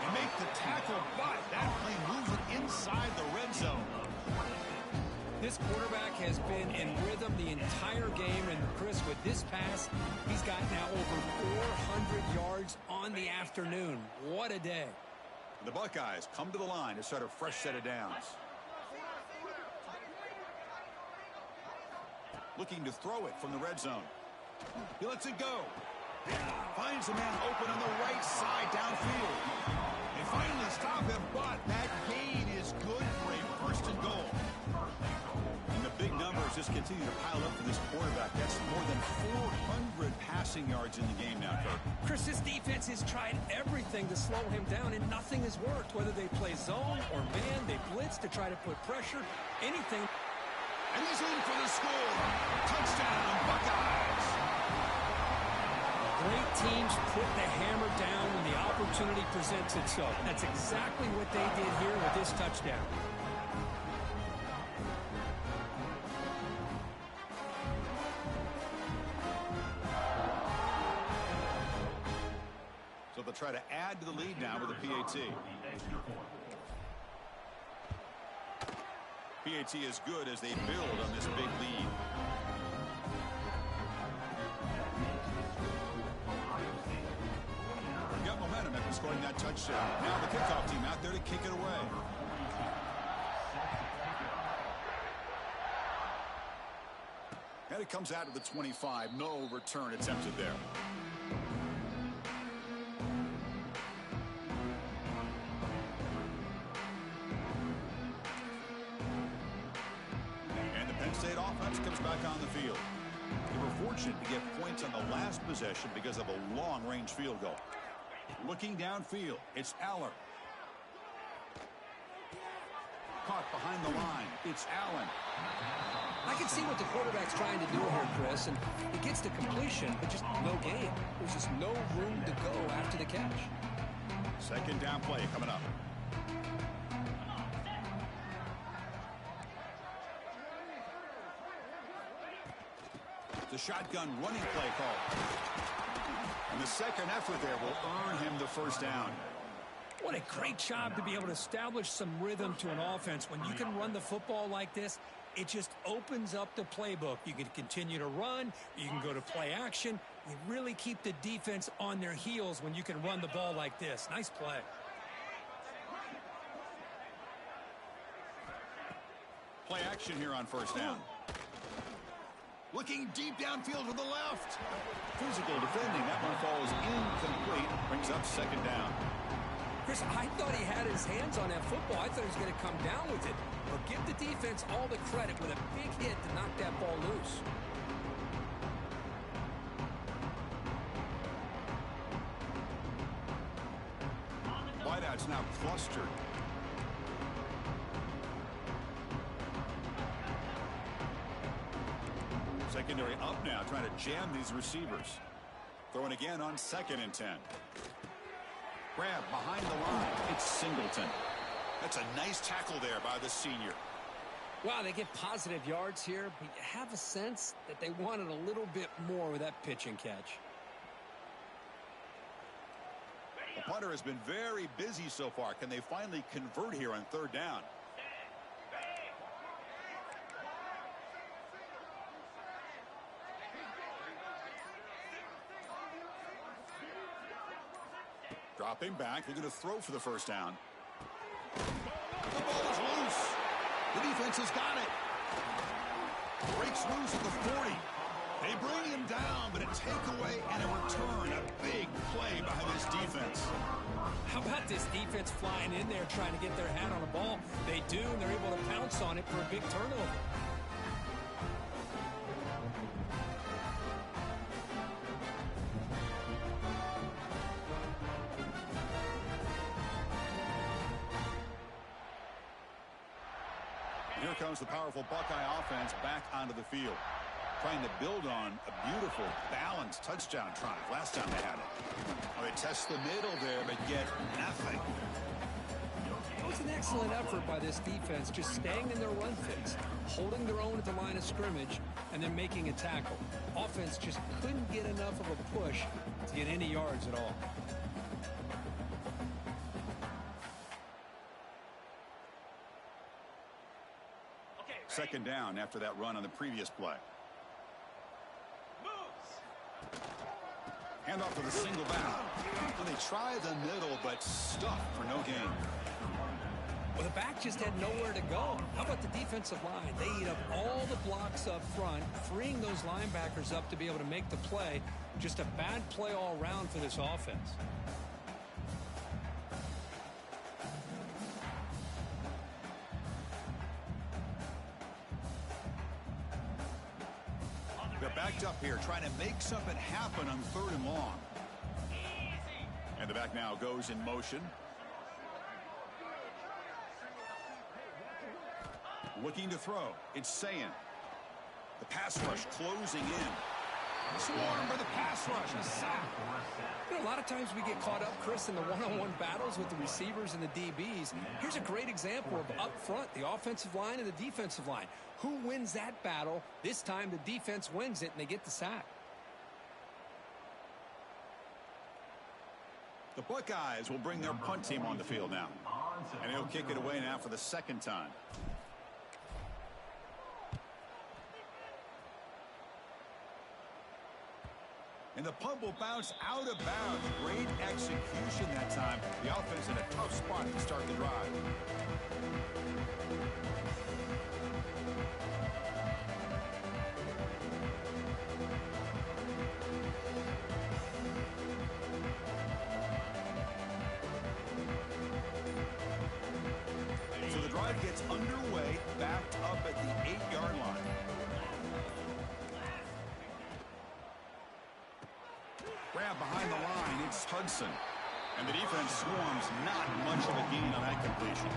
And make the tackle, but that play moves it inside the red zone. This quarterback has been in rhythm the entire game, and Chris, with this pass, he's got now over 400 yards on the afternoon. What a day. The Buckeyes come to the line to start a fresh set of downs. Looking to throw it from the red zone. He lets it go. Finds a man open on the right side downfield. They finally stop him, but that gain is good for a 1st and goal. And the big number just continue to pile up for this quarterback. That's more than 400 passing yards in the game now, Kirk. Chris, this defense has tried everything to slow him down, and nothing has worked. Whether they play zone or man, they blitz to try to put pressure, anything. And he's in for the score. Touchdown, Buckeyes. Great teams put the hammer down when the opportunity presents itself. That's exactly what they did here with this touchdown. So they'll try to add to the lead now with a PAT. PAT is good as they build on this big lead. Got momentum after scoring that touchdown. Now the kickoff team out there to kick it away. And it comes out to the 25. No return attempted there. State offense comes back on the field. They were fortunate to get points on the last possession because of a long-range field goal. Looking downfield, it's Aller. Caught behind the line, it's Allen. I can see what the quarterback's trying to do here, Chris, and he gets the completion, but just no gain. There's just no room to go after the catch. Second down play coming up. The shotgun running play call. And the second effort there will earn him the first down. What a great job to be able to establish some rhythm to an offense. When you can run the football like this, it just opens up the playbook. You can continue to run. You can go to play action. You really keep the defense on their heels when you can run the ball like this. Nice play. Play action here on first down. Looking deep downfield to the left. Physical defending. That one falls incomplete. Brings up second down. Chris, I thought he had his hands on that football. I thought he was going to come down with it. But give the defense all the credit with a big hit to knock that ball loose. Wideout's now clustered. Secondary up now, trying to jam these receivers. Throwing again on 2nd and 10. Grab behind the line. It's Singleton. That's a nice tackle there by the senior. Wow, they get positive yards here, but you have a sense that they wanted a little bit more with that pitch and catch. The punter has been very busy so far. Can they finally convert here on 3rd down? Dropping back, looking to throw for the first down. The ball is loose. The defense has got it. Breaks loose at the 40. They bring him down, but a takeaway and a return. A big play by this defense. How about this defense flying in there trying to get their hand on the ball? They do, and they're able to pounce on it for a big turnover. Here comes the powerful Buckeye offense back onto the field. Trying to build on a beautiful, balanced touchdown drive last time they had it. Oh, they test the middle there, but get nothing. It was an excellent effort by this defense, just staying in their run fits, holding their own at the line of scrimmage, and then making a tackle. Offense just couldn't get enough of a push to get any yards at all. Second down after that run on the previous play. Hand off to the single back. And they try the middle, but stuffed for no gain. Well, the back just had nowhere to go. How about the defensive line? They eat up all the blocks up front, freeing those linebackers up to be able to make the play. Just a bad play all around for this offense. Backed up here, trying to make something happen on 3rd and long. And the back now goes in motion. Looking to throw. It's Sayin. The pass rush closing in. Swarm for the pass rush. A sack. You know, a lot of times we get caught up, Chris, in the one-on-one battles with the receivers and the DBs. Here's a great example of up front, the offensive line and the defensive line. Who wins that battle? This time the defense wins it, and they get the sack. The Buckeyes will bring their punt team on the field now. And he'll kick it away now for the 2nd time. And the punt will bounce out of bounds. Great execution that time. The offense in a tough spot to start the drive. So the drive gets underway, backed up at the 8-yard line. Grab behind the line, it's Hudson. And the defense swarms, not much of a gain on that completion.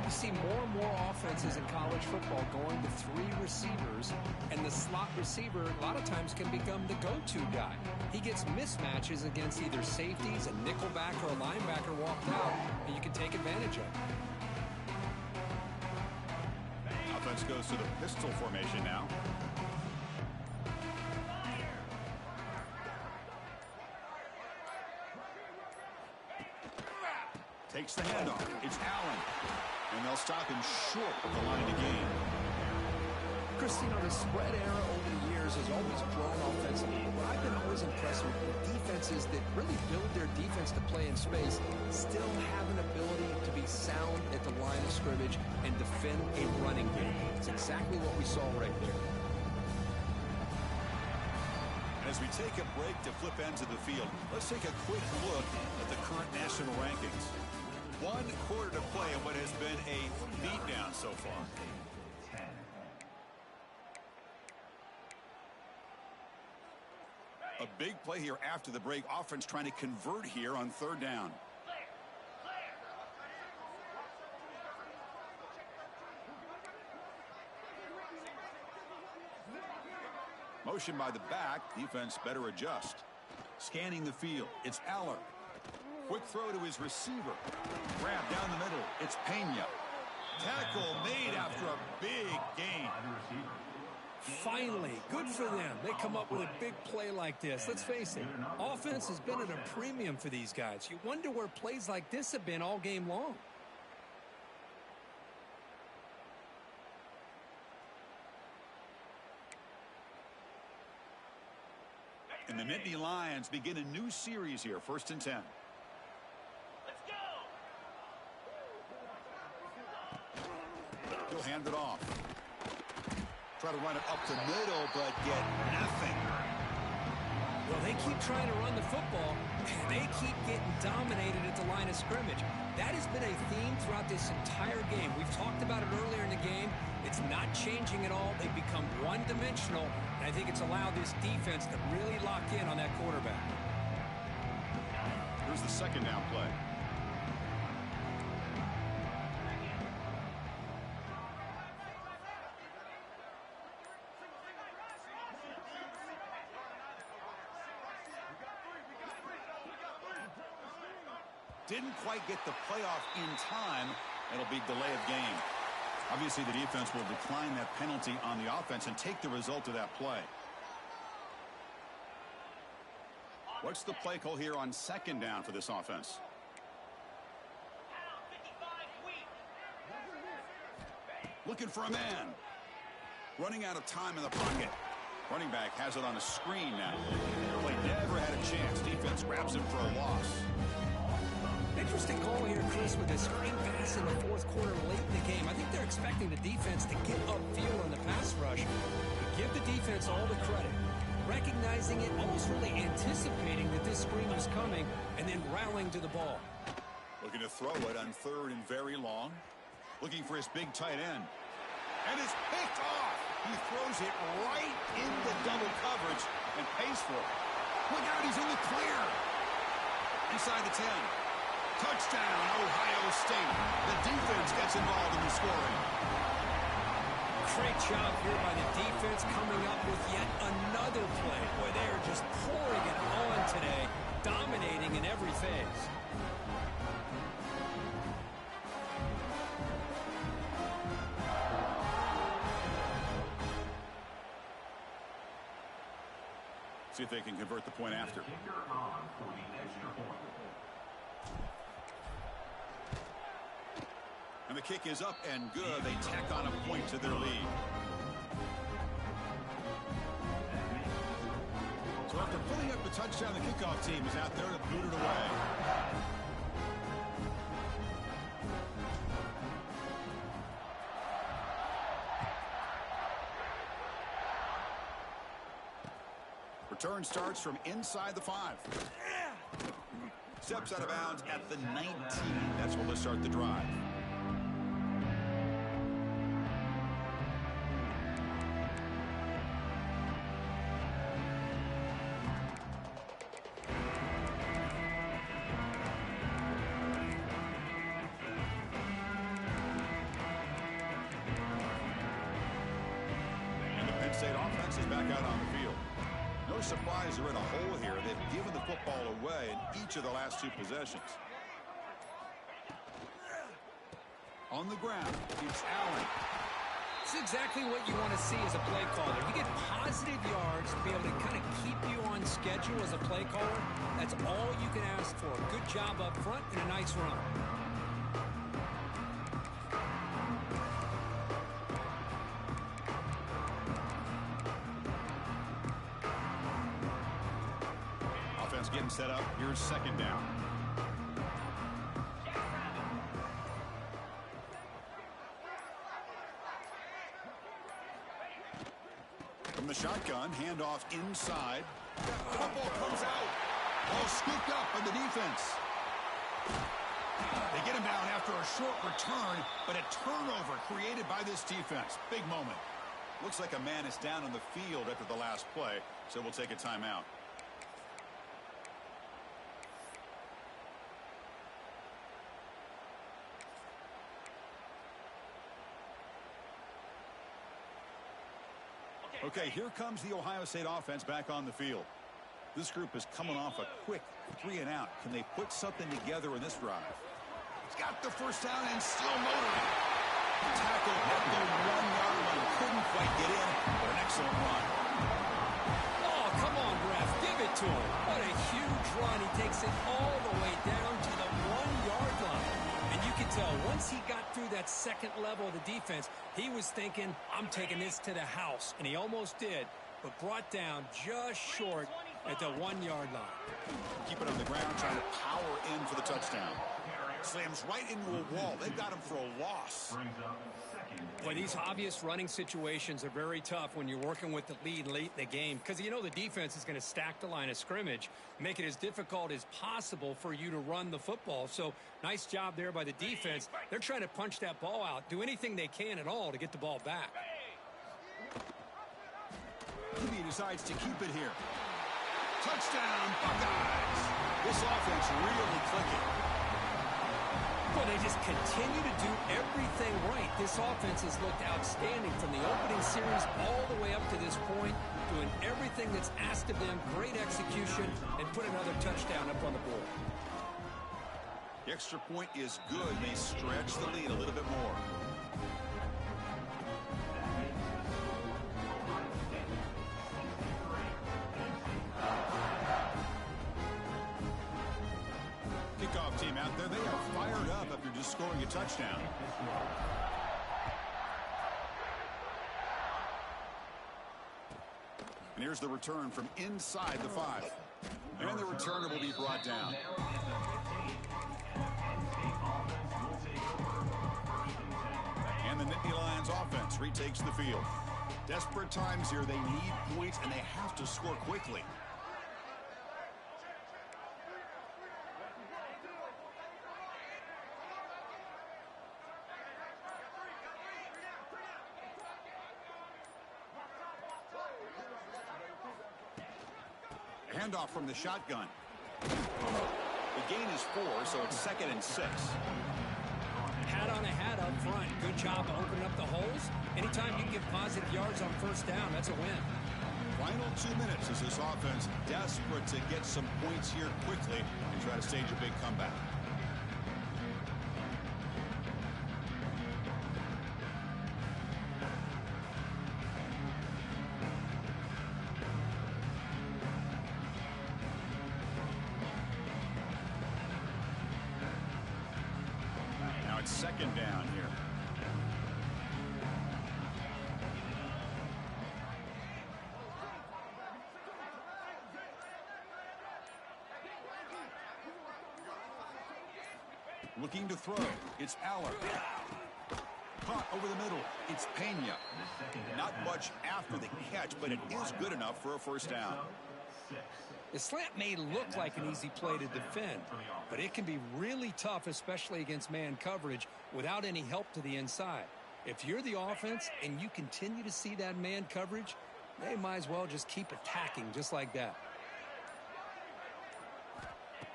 You see more and more offenses in college football going to 3 receivers, and the slot receiver a lot of times can become the go-to guy. He gets mismatches against either safeties, a nickelback, or a linebacker walked out, and you can take advantage of it. Offense goes to the pistol formation now. Takes the handoff. It's Allen. And they'll stop him short of the line to gain. Christine, the spread era over the years has always grown offensively. But I've been always impressed with defenses that really build their defense to play in space, still have an ability to be sound at the line of scrimmage and defend a running game. It's exactly what we saw right there. As we take a break to flip ends of the field, let's take a quick look at the current national rankings. 1 quarter to play in what has been a beatdown so far. A big play here after the break. Offense trying to convert here on 3rd down. Motion by the back. Defense better adjust. Scanning the field. It's Aller. Quick throw to his receiver. Grab down the middle. It's Pena. Tackle made after a big gain. Finally, good for them. They come up with a big play like this. Let's face it, offense has been at a premium for these guys. You wonder where plays like this have been all game long. And the Nittany Lions begin a new series here, 1st and 10. Let's go! He'll hand it off. Try to run it up the middle, but get nothing. Well, they keep trying to run the football, and they keep getting dominated at the line of scrimmage. That has been a theme throughout this entire game. We've talked about it earlier in the game. It's not changing at all. They've become one-dimensional, and I think it's allowed this defense to really lock in on that quarterback. Here's the 2nd down play. Didn't quite get the playoff in time. It'll be delay of game. Obviously, the defense will decline that penalty on the offense and take the result of that play. What's the play call here on 2nd down for this offense? Looking for a man. Running out of time in the pocket. Running back has it on a screen now. Play never had a chance. Defense grabs him for a loss. Interesting call here, Chris, with a screen pass in the 4th quarter late in the game. I think they're expecting the defense to get upfield on the pass rush. But give the defense all the credit. Recognizing it, almost really anticipating that this screen was coming, and then rallying to the ball. Looking to throw it on 3rd and very long. Looking for his big tight end. And it's picked off. He throws it right into double coverage and pays for it. Look out, he's in the clear. Inside the 10. Touchdown, Ohio State. The defense gets involved in the scoring. Great job here by the defense coming up with yet another play. Boy, they are just pouring it on today, dominating in every phase. See if they can convert the point after. And the kick is up and good. They tack on a point to their lead. So after pulling up the touchdown, the kickoff team is out there to boot it away. Return starts from inside the 5. Steps out of bounds at the 19. That's where they'll start the drive. And the Penn State offense is back out on the field. No surprise they're in a hole here. They've given the football away in each of the last 2 possessions. On the ground, it's Allen. It's exactly what you want to see as a play caller. You get positive yards to be able to kind of keep you on schedule as a play caller. That's all you can ask for. Good job up front and a nice run. Getting set up. Here's second down. From the shotgun, handoff inside. Football comes out. Ball scooped up by the defense. They get him down after a short return, but a turnover created by this defense. Big moment. Looks like a man is down on the field after the last play, so we'll take a timeout. Okay, here comes the Ohio State offense back on the field. This group is coming off a quick 3 and out. Can they put something together in this drive? He's got the first down and still motoring. Tackle at the 1-yard line. Couldn't quite get in, but an excellent run. Oh, come on, ref. Give it to him. What a huge run. He takes it all the way down to the 1-yard line. And you can tell once he got through that second level of the defense, he was thinking, I'm taking this to the house. And he almost did, but brought down just short at the 1-yard line. Keep it on the ground, trying to power in for the touchdown. Slams right into a wall. They've got him for a loss. Boy, these obvious running situations are very tough when you're working with the lead late in the game because you know the defense is going to stack the line of scrimmage, make it as difficult as possible for you to run the football. So nice job there by the defense. They're trying to punch that ball out, do anything they can at all to get the ball back. He decides to keep it here. Touchdown, Buckeyes. This offense really clicking. Well, they just continue to do everything right. This offense has looked outstanding from the opening series all the way up to this point, doing everything that's asked of them, great execution, and put another touchdown up on the board. The extra point is good. They stretch the lead a little bit more. Kickoff team out there. They are fired up after just scoring a touchdown. And here's the return from inside the 5. And the returner will be brought down. And the Nittany Lions offense retakes the field. Desperate times here. They need points, and they have to score quickly. Handoff from the shotgun. The gain is 4, so it's 2nd and 6. Hat on a hat up front. Good job opening up the holes. Anytime you can get positive yards on first down, that's a win. Final 2 minutes as this offense desperate to get some points here quickly and try to stage a big comeback. Now it's 2nd down here. Looking to throw. It's Aller. Caught over the middle. It's Pena. Not much after the catch, but it is good enough for a first down. The slant may look like an easy play to defend, but it can be really tough, especially against man coverage, without any help to the inside. If you're the offense and you continue to see that man coverage, they might as well just keep attacking just like that.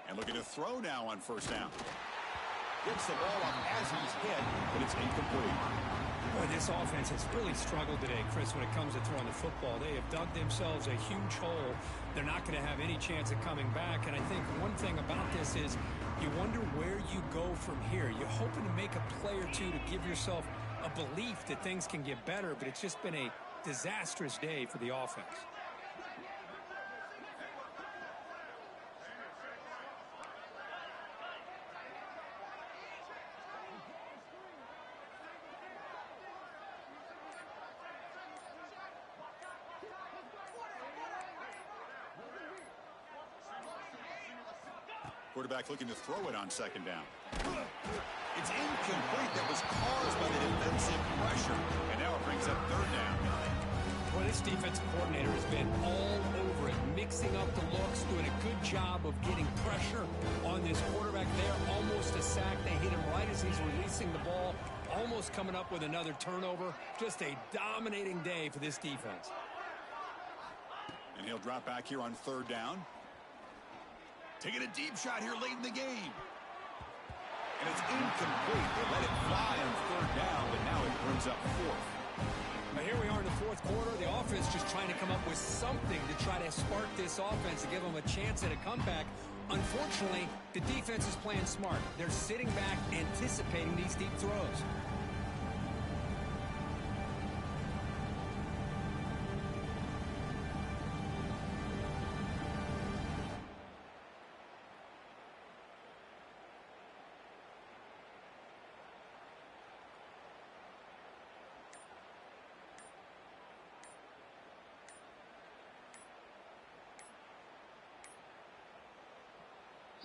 And looking to throw now on first down. Gets the ball up as he's hit, but it's incomplete. Boy, this offense has really struggled today, Chris, when it comes to throwing the football. They have dug themselves a huge hole. They're not going to have any chance of coming back. And I think one thing about this is you wonder where you go from here. You're hoping to make a play or two to give yourself a belief that things can get better, but it's just been a disastrous day for the offense. Quarterback looking to throw it on 2nd down. It's incomplete. That was caused by the defensive pressure. And now it brings up 3rd down. Well, this defensive coordinator has been all over it, mixing up the looks, doing a good job of getting pressure on this quarterback there. Almost a sack. They hit him right as he's releasing the ball, almost coming up with another turnover. Just a dominating day for this defense. And he'll drop back here on 3rd down. Taking a deep shot here late in the game. And it's incomplete. They let it fly on 3rd down, but now it brings up 4th. Now here we are in the 4th quarter. The offense just trying to come up with something to try to spark this offense to give them a chance at a comeback. Unfortunately, the defense is playing smart. They're sitting back, anticipating these deep throws.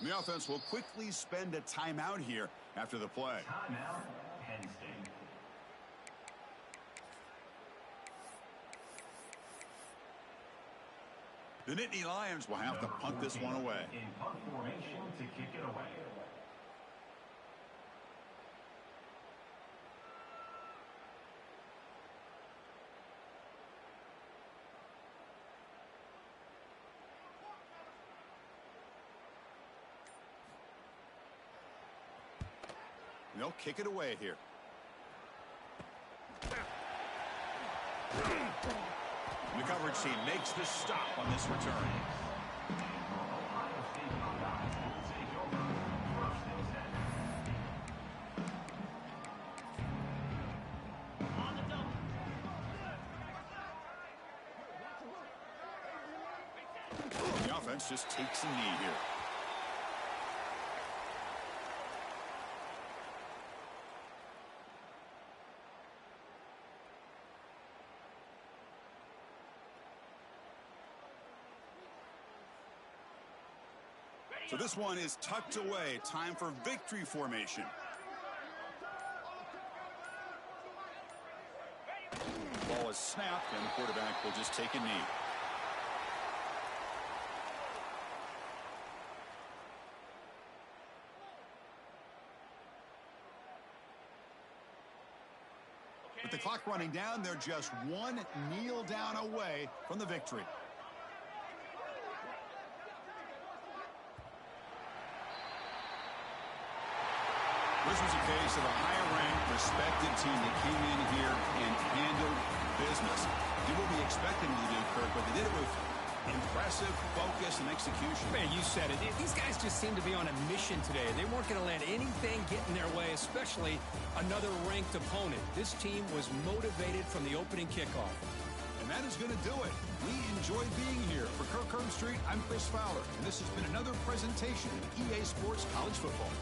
The offense will quickly spend a timeout here after the play. Timeout, Penn State. The Nittany Lions will have to punt this one away. In punt formation to kick it away. They'll kick it away here. The coverage team makes the stop on this return. The offense just takes a knee here. So this one is tucked away. Time for victory formation. Ball is snapped, and the quarterback will just take a knee. With the clock running down, they're just one kneel down away from the victory. this was a case of a higher-ranked, respected team that came in here and handled business. Did what we expected them to do, Kirk, but they did it with impressive focus and execution. Man, you said it. These guys just seem to be on a mission today. They weren't going to let anything get in their way, especially another ranked opponent. This team was motivated from the opening kickoff. And that is going to do it. We enjoyed being here. For Kirk Street, I'm Chris Fowler, and this has been another presentation of EA Sports College Football.